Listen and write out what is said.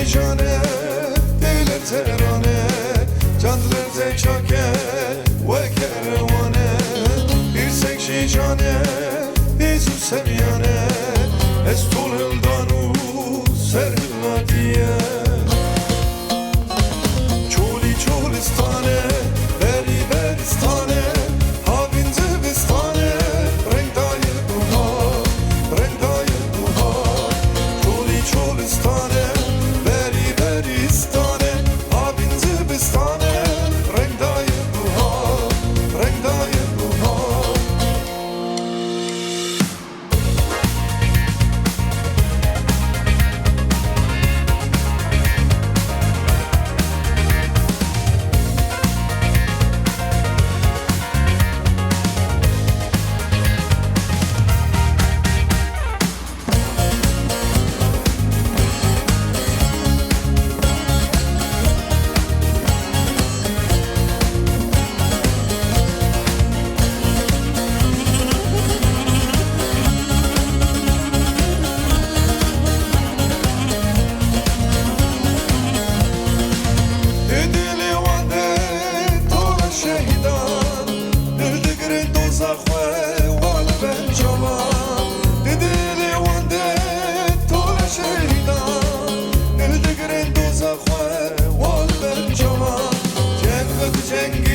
جانه دل ترانه جاندر زچاکه و کروانه ایرسک شی جانه ایزو سمیانه استول هلدانو سر هلادیه چولی چولستانه بری بریستانه هاوین زبستانه رنگ دای دوها رنگ دای دوها چولی چولستانه بریستانه آبین زبستانه رنگ دای بوها رنگ دای بوها Cenk